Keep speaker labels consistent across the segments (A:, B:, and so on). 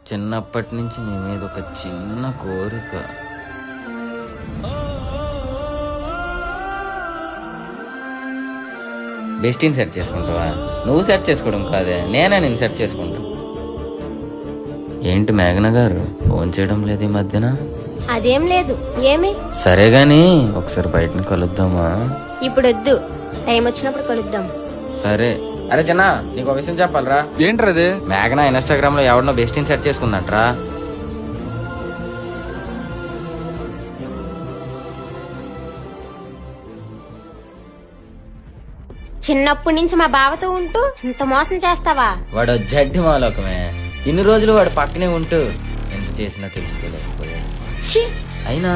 A: చిన్నప్పటి నుంచి నీ మీద ఒక చిన్న కోరిక. బెస్టీని సెట్ చేసుకుంటావా? నువ్వు సెట్ చేసుకోవడం కాదే, నేనే నేను సెట్ చేసుకుంటా. ఏంటి మేఘన గారు ఫోన్ చేయడం లేదు ఈ మధ్యన?
B: అదేం లేదు. ఏమి?
A: సరే గాని ఒకసారి బయటని కలుద్దామా?
B: ఇప్పుడు వద్దు, టైం వచ్చినప్పుడు కలుద్దాం.
A: సరే. అరే చిన్న, నీకు ఒక విషయం చెప్పాలరా.
C: ఏంట్రది?
A: మేఘన ఇన్స్టాగ్రామ్ లో ఎవరినో బెస్టీని సెట్ చేసుకుందంట్రా.
B: చిన్నప్పటి నుంచి మా బావతో ఉంటూ ఇంత మోసం చేస్తావా?
A: వాడు జడ్డి మాలోకమే. ఇన్ని రోజులు వాడు పక్కనే ఉంటూ ఎంత చేసినా తెలుసుకోలేకపోయాడు.
B: ఛీ!
A: అయినా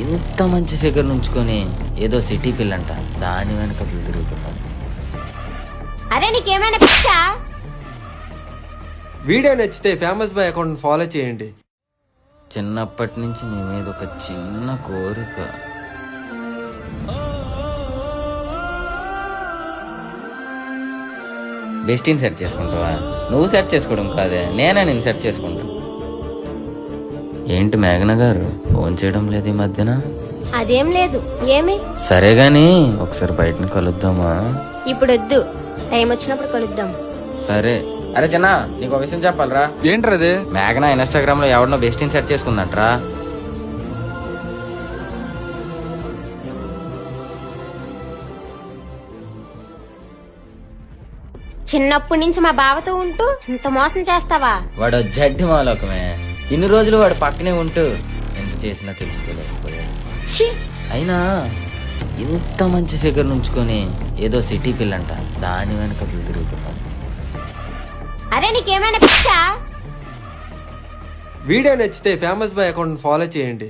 A: ఇంత మంచి ఫిగర్ నుంచుకొని ఏదో సిటీ పిల్లంట, దాని వెనకలు తిరుగుతున్నాడు.
B: అరే నీకేమైనా పిచ్చా?
C: వీడియో నచ్చితే ఫేమస్ బాయ్ అకౌంట్ ఫాలో చేయండి.
A: చిన్నప్పటి నుంచి నీ మీద ఒక చిన్న కోరిక. బెస్టీని సెట్ చేసుకుంటావా? నువ్వు సెట్ చేసుకోవడం కాదే, నేనే నేను సెట్ చేసుకుంటా. ఏంటి మేఘన గారు ఫోన్ చేయడం లేదు ఈ మధ్యన?
B: అదేం లేదు. ఏమి?
A: సరే గాని ఒకసారి బయటని కలుద్దామా?
B: ఇప్పుడు వద్దు, టైం వచ్చినప్పుడు కలుద్దాం.
A: సరే. అరే చిన్న, నీకు ఒక విషయం చెప్పాలరా.
C: ఏంట్రది?
A: మేఘన ఇన్స్టాగ్రామ్ లో ఎవరినో బెస్టీని సెట్ చేసుకుందంట్రా.
B: చిన్నప్పటి నుంచి మా బావతో ఉంటూ ఇంత మోసం చేస్తావా?
A: వాడు జడ్డి మాలోకమే. ఇన్ని రోజులు వాడు పక్కనే ఉంటూ ఎంత చేసినా తెలుసుకోలేకపోయాడు.
B: ఛీ!
A: అయినా ఇంత మంచి ఫిగర్ నుంచుకొని ఏదో సిటీ పిల్లంట, దాని వెనకలు తిరుగుతున్నాడు.
B: అరే నీకేమైనా పిచ్చా?
C: వీడియో నచ్చితే ఫేమస్ బాయ్ అకౌంట్ ఫాలో చేయండి.